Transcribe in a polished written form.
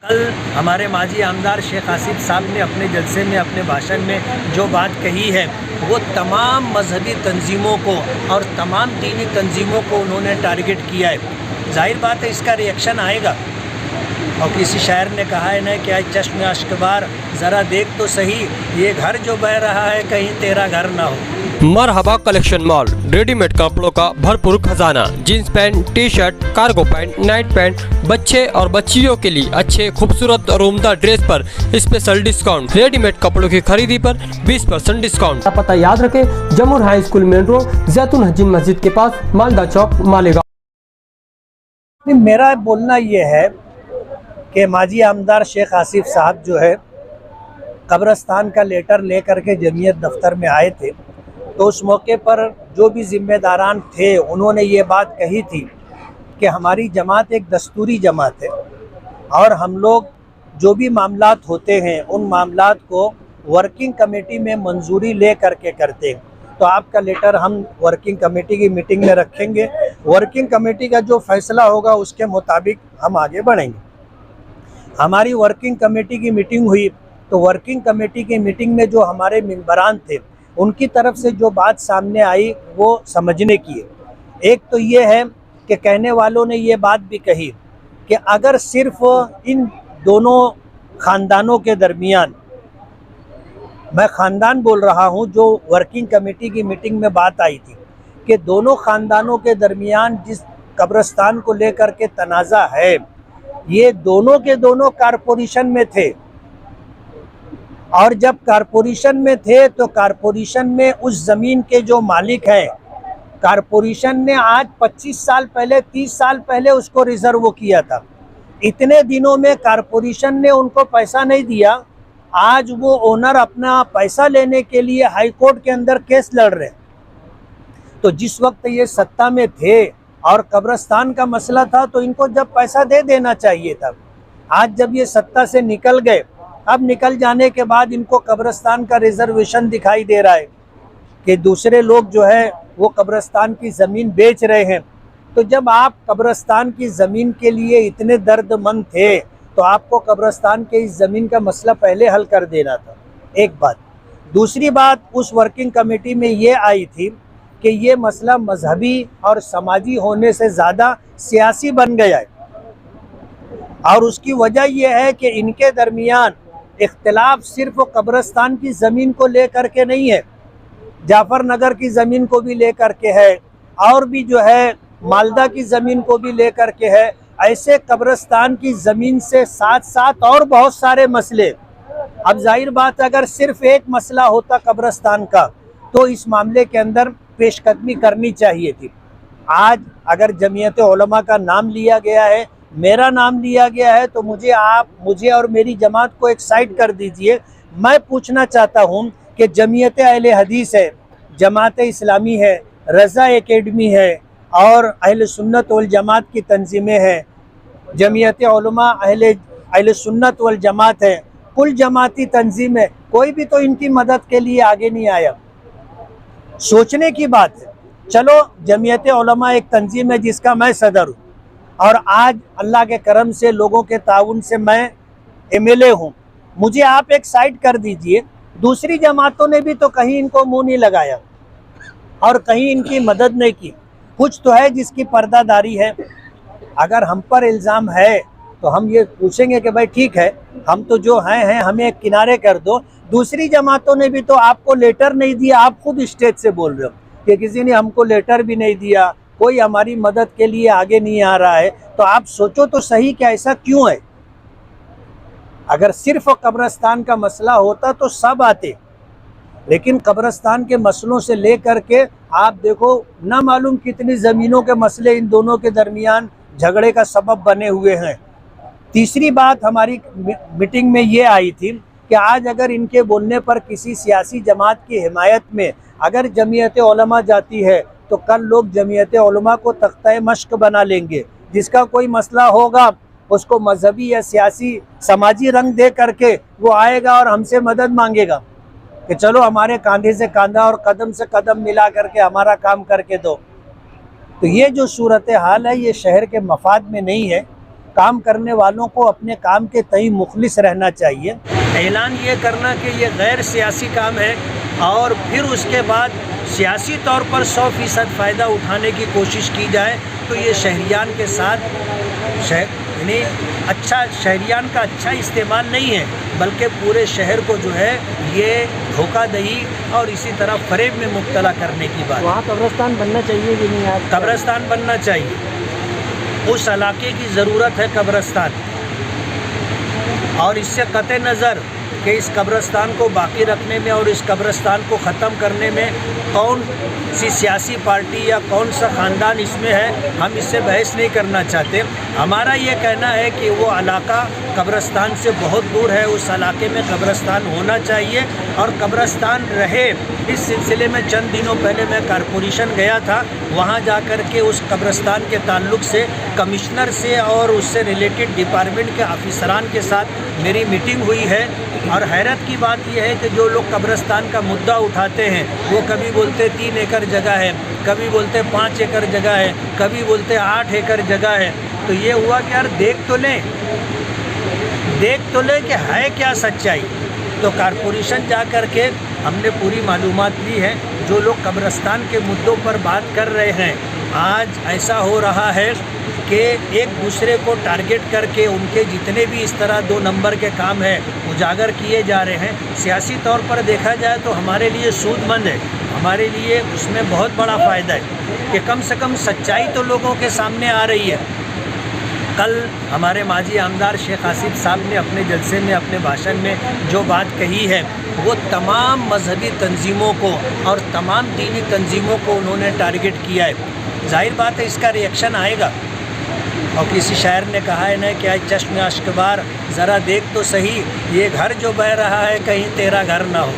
कल हमारे माजी आमदार शेख आसिफ साहब ने अपने जलसे में, अपने भाषण में जो बात कही है, वो तमाम मजहबी तंजीमों को और तमाम दीनी तंजीमों को उन्होंने टारगेट किया है। जाहिर बात है इसका रिएक्शन आएगा। और किसी शायर ने कहा है ना कि आज चश्म अश्कबार ज़रा देख तो सही, ये घर जो बह रहा है कहीं तेरा घर ना हो। मरहबा कलेक्शन मॉल, रेडीमेड कपड़ों का भरपूर खजाना, jeans pant, T shirt, cargo pant, night pant, बच्चे और बच्चियों के लिए अच्छे खूबसूरत और उम्दा ड्रेस पर स्पेशल डिस्काउंट। रेडीमेड कपड़ों की खरीदी पर 20% डिस्काउंट। पता याद रखें, जमूर हाई स्कूल मेन रोड, जैतून हजीन मस्जिद के पास, मालदा चौक, मालेगांव। मेरा बोलना ये है कि माजी आमदार शेख आसिफ साहब जो है कब्रस्तान का लेटर लेकर के जमीयत दफ्तर में आए थे, तो उस मौके पर जो भी जिम्मेदारान थे उन्होंने ये बात कही थी कि हमारी जमात एक दस्तूरी जमात है और हम लोग जो भी मामलात होते हैं उन मामलात को वर्किंग कमेटी में मंजूरी ले करके करते हैं। तो आपका लेटर हम वर्किंग कमेटी की मीटिंग में रखेंगे, वर्किंग कमेटी का जो फैसला होगा उसके मुताबिक हम आगे बढ़ेंगे। हमारी वर्किंग कमेटी की मीटिंग हुई तो वर्किंग कमेटी की मीटिंग में जो हमारे मेंबरान थे उनकी तरफ से जो बात सामने आई वो समझने की है। एक तो ये है कि कहने वालों ने ये बात भी कही कि अगर सिर्फ इन दोनों ख़ानदानों के दरमियान, मैं ख़ानदान बोल रहा हूँ, जो वर्किंग कमेटी की मीटिंग में बात आई थी कि दोनों ख़ानदानों के दरमियान जिस कब्रस्तान को लेकर के तनाज़ा है, ये दोनों के दोनों कारपोरेशन में थे और जब कारपोरेशन में थे तो कारपोरेशन में उस ज़मीन के जो मालिक हैं, कारपोरेशन ने आज 25 साल पहले, 30 साल पहले उसको रिज़र्व किया था। इतने दिनों में कारपोरेशन ने उनको पैसा नहीं दिया। आज वो ओनर अपना पैसा लेने के लिए हाई कोर्ट के अंदर केस लड़ रहे। तो जिस वक्त ये सत्ता में थे और कब्रस्तान का मसला था तो इनको जब पैसा दे देना चाहिए था। आज जब ये सत्ता से निकल गए, अब निकल जाने के बाद इनको कब्रस्तान का रिजर्वेशन दिखाई दे रहा है कि दूसरे लोग जो है वो कब्रस्तान की ज़मीन बेच रहे हैं। तो जब आप कब्रस्तान की ज़मीन के लिए इतने दर्दमंद थे तो आपको कब्रस्तान के इस ज़मीन का मसला पहले हल कर देना था। एक बात। दूसरी बात, उस वर्किंग कमेटी में ये आई थी कि ये मसला मजहबी और समाजी होने से ज़्यादा सियासी बन गया है और उसकी वजह यह है कि इनके दरमियान इख्तिलाफ सिर्फ कब्रस्तान की ज़मीन को लेकर के नहीं है, जाफ़र नगर की ज़मीन को भी लेकर के है और भी जो है मालदा की ज़मीन को भी लेकर के है। ऐसे कब्रस्तान की ज़मीन से साथ साथ और बहुत सारे मसले। अब जाहिर बात, अगर सिर्फ एक मसला होता कब्रस्तान का तो इस मामले के अंदर पेशकदमी करनी चाहिए थी। आज अगर जमीयत उलमा का नाम लिया गया है, मेरा नाम लिया गया है, तो मुझे और मेरी जमात को एक साइड कर दीजिए। मैं पूछना चाहता हूँ कि जमीयत अहले हदीस है, जमात इस्लामी है, रज़ा एकेडमी है और अहले सुन्नत वल जमात की तंजीमें हैं, जमीयत उलमा अहले सुन्नत वल जमात है, कुल जमाती तंजीम है, कोई भी तो इनकी मदद के लिए आगे नहीं आया। सोचने की बात है। चलो, जमीयत उलमा एक तंजीम है जिसका मैं सदर हूँ और आज अल्लाह के करम से लोगों के ताउन से मैं MLA हूँ। मुझे आप एक साइड कर दीजिए। दूसरी जमातों ने भी तो कहीं इनको मुंह नहीं लगाया और कहीं इनकी मदद नहीं की। कुछ तो है जिसकी पर्दादारी है। अगर हम पर इल्ज़ाम है तो हम ये पूछेंगे कि भाई ठीक है, हम तो जो हैं हमें एक किनारे कर दो। दूसरी जमातों ने भी तो आपको लेटर नहीं दिया। आप खुद स्टेज से बोल रहे हो कि किसी ने हमको लेटर भी नहीं दिया, कोई हमारी मदद के लिए आगे नहीं आ रहा है। तो आप सोचो तो सही कि ऐसा क्यों है। अगर सिर्फ कब्रस्तान का मसला होता तो सब आते, लेकिन कब्रस्तान के मसलों से लेकर के आप देखो ना मालूम कितनी ज़मीनों के मसले इन दोनों के दरमियान झगड़े का सबब बने हुए हैं। तीसरी बात हमारी मीटिंग में ये आई थी कि आज अगर इनके बोलने पर किसी सियासी जमात की हिमायत में अगर जमीयत उलमा जाती है तो कल लोग जमीयत उलमा को तख्ता मश्क बना लेंगे। जिसका कोई मसला होगा उसको मजहबी या सियासी समाजी रंग दे करके वो आएगा और हमसे मदद मांगेगा कि चलो हमारे कंधे से कंधा और कदम से कदम मिला करके हमारा काम करके दो। तो ये जो सूरत हाल है ये शहर के मफाद में नहीं है। काम करने वालों को अपने काम के तई मुखलिस रहना चाहिए। ऐलान ये करना कि ये गैर सियासी काम है और फिर उसके बाद सियासी तौर पर 100% फ़ायदा उठाने की कोशिश की जाए, तो ये शहरियान के साथ यानी शहरियान का अच्छा इस्तेमाल नहीं है, बल्कि पूरे शहर को जो है ये धोखाधड़ी और इसी तरह फरेब में मुब्तला करने की बात। वहाँ कब्रिस्तान बनना चाहिए कि नहीं? आप कब्रिस्तान बनना चाहिए, उस इलाके की ज़रूरत है कब्रिस्तान, और इससे कतई नज़र कि इस कब्रिस्तान को बाकी रखने में और इस कब्रिस्तान को ख़त्म करने में कौन सी सियासी पार्टी या कौन सा ख़ानदान इसमें है, हम इससे बहस नहीं करना चाहते। हमारा ये कहना है कि वो इलाका कब्रिस्तान से बहुत दूर है, उस इलाके में कब्रिस्तान होना चाहिए और कब्रिस्तान रहे। इस सिलसिले में चंद दिनों पहले मैं कॉरपोरेशन गया था, वहाँ जा कर के उस कब्रिस्तान के ताल्लुक़ से कमिश्नर से और उससे रिलेटेड डिपार्टमेंट के अफसरान के साथ मेरी मीटिंग हुई है। और हैरत की बात यह है कि जो लोग कब्रिस्तान का मुद्दा उठाते हैं वो कभी बोलते 3 एकड़ जगह है, कभी बोलते 5 एकड़ जगह है, कभी बोलते 8 एकड़ जगह है। तो ये हुआ कि यार देख तो लें कि है क्या सच्चाई। तो कॉरपोरेशन जा कर के हमने पूरी मालूमात ली है। जो लोग कब्रिस्तान के मुद्दों पर बात कर रहे हैं, आज ऐसा हो रहा है कि एक दूसरे को टारगेट करके उनके जितने भी इस तरह 2 नंबर के काम हैं उजागर किए जा रहे हैं। सियासी तौर पर देखा जाए तो हमारे लिए सूदमंद है, हमारे लिए उसमें बहुत बड़ा फ़ायदा है कि कम से कम सच्चाई तो लोगों के सामने आ रही है। कल हमारे माजी आमदार शेख आसिफ साहब ने अपने जलसे में, अपने भाषण में जो बात कही है, वो तमाम मजहबी तंजीमों को और तमाम दीनी तंजीमों को उन्होंने टारगेट किया है। जाहिर बात है इसका रिएक्शन आएगा। और किसी शायर ने कहा है ना कि आज चश्मे अश्कबार ज़रा देख तो सही, ये घर जो बह रहा है कहीं तेरा घर ना हो।